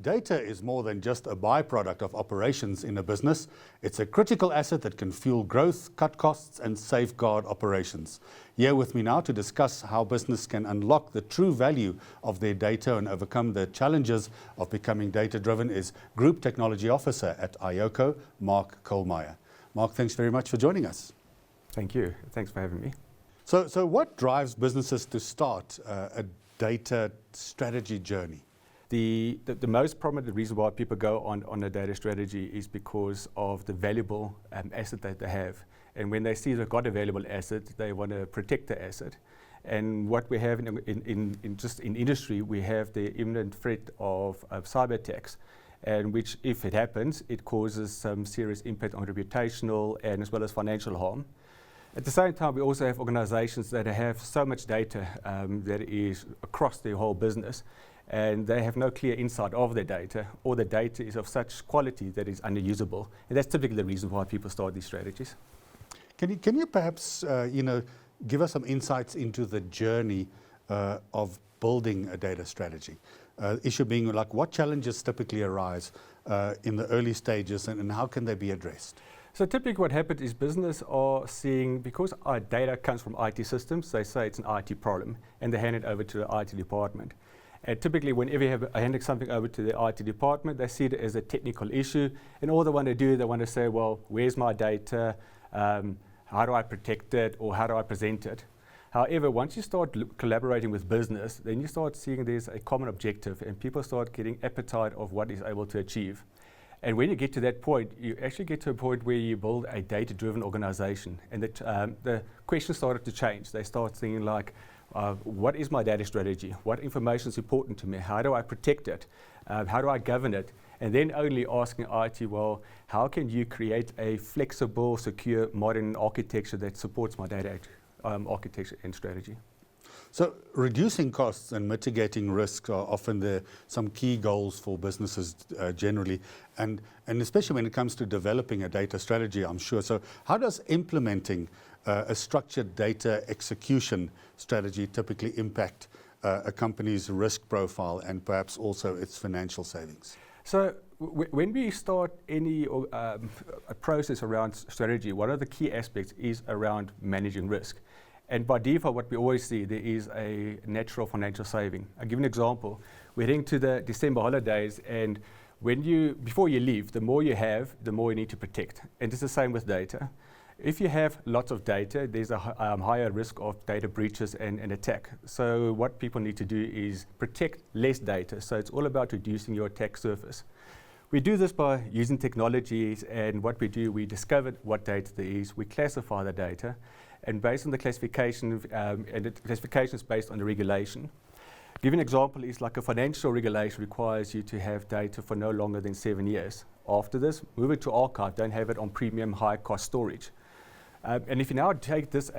Data is more than just a byproduct of operations in a business. It's a critical asset that can fuel growth, cut costs, and safeguard operations. Here with me now to discuss how business can unlock the true value of their data and overcome the challenges of becoming data-driven is Group Technology Officer at iOCO, Mark Kohlmeyer. Mark, thanks very much for joining us. Thank you. Thanks for having me. So what drives businesses to start a data strategy journey? The most prominent reason why people go on a data strategy is because of the valuable asset that they have. And when they see they've got a valuable asset, they want to protect the asset. And what we have in industry, we have the imminent threat of cyber attacks, and which, if it happens, it causes some serious impact on reputational and as well as financial harm. At the same time, we also have organizations that have so much data that is across their whole business, and they have no clear insight of their data, or the data is of such quality that it's unusable. And that's typically the reason why people start these strategies. Can you perhaps give us some insights into the journey of building a data strategy? Issue being like what challenges typically arise in the early stages and how can they be addressed? So typically what happens is business are seeing, because our data comes from IT systems, they say it's an IT problem and they hand it over to the IT department. And typically whenever you have handing something over to the IT department, they see it as a technical issue, and all they want to do, they want to say, well, where's my data? How do I protect it, or how do I present it? However, once you start collaborating with business, then you start seeing there's a common objective and people start getting appetite of what is able to achieve. And when you get to that point, you actually get to a point where you build a data-driven organization, and the questions started to change. They start thinking like, what is my data strategy? What information is important to me? How do I protect it? How do I govern it? And then only asking IT, well, how can you create a flexible, secure, modern architecture that supports my data architecture and strategy? So reducing costs and mitigating risks are often some key goals for businesses generally, and especially when it comes to developing a data strategy, I'm sure. So how does implementing a structured data execution strategy typically impact a company's risk profile and perhaps also its financial savings? So when we start any a process around strategy, one of the key aspects is around managing risk. And by default, what we always see, there is a natural financial saving. I'll give you an example. We're heading to the December holidays, and before you leave, the more you have, the more you need to protect. And it's the same with data. If you have lots of data, there's a higher risk of data breaches and attack. So what people need to do is protect less data. So it's all about reducing your attack surface. We do this by using technologies, and what we do, we discover what data there is, we classify the data, and based on the classification, and the classification is based on the regulation. Give an example is like a financial regulation requires you to have data for no longer than 7 years. After this, move it to archive, don't have it on premium high cost storage. And if you now take this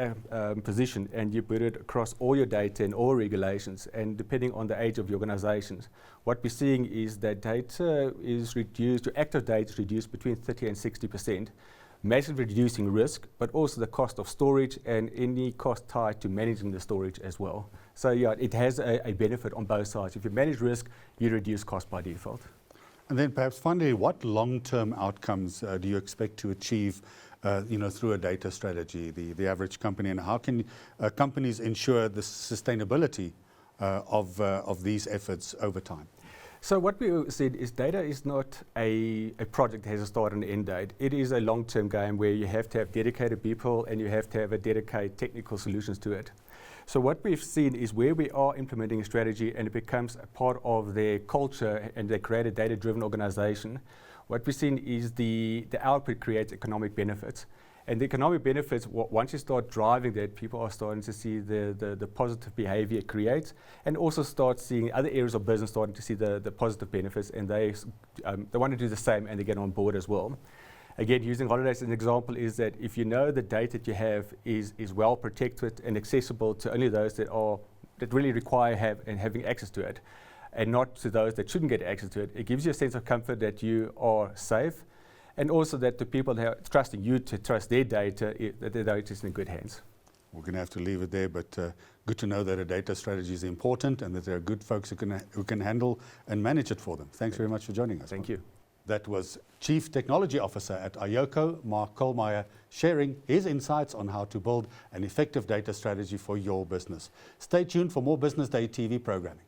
position and you put it across all your data and all regulations, and depending on the age of your organizations, what we're seeing is that data is reduced, your active data is reduced between 30 and 60%, massively reducing risk, but also the cost of storage and any cost tied to managing the storage as well. So yeah, it has a benefit on both sides. If you manage risk, you reduce cost by default. And then perhaps finally, what long-term outcomes do you expect to achieve through a data strategy, the average company, and how can companies ensure the sustainability of these efforts over time? So what we said is data is not a project that has a start and end date. It is a long-term game where you have to have dedicated people and you have to have a dedicated technical solutions to it. So what we've seen is where we are implementing a strategy and it becomes a part of their culture and they create a data-driven organization, what we've seen is the output creates economic benefits. And the economic benefits, once you start driving that, people are starting to see the positive behavior it creates, and also start seeing other areas of business starting to see the positive benefits, and they want to do the same and they get on board as well. Again, using holidays as an example is that if you know the data that you have is well protected and accessible to only those that really require having access to it, and not to those that shouldn't get access to it, it gives you a sense of comfort that you are safe, and also that the people that are trusting you to trust their data, that their data is in good hands. We're going to have to leave it there, but good to know that a data strategy is important and that there are good folks who can handle and manage it for them. Thanks very much for joining us. Thank you. That was Chief Technology Officer at iOCO, Mark Kohlmeyer, sharing his insights on how to build an effective data strategy for your business. Stay tuned for more Business Day TV programming.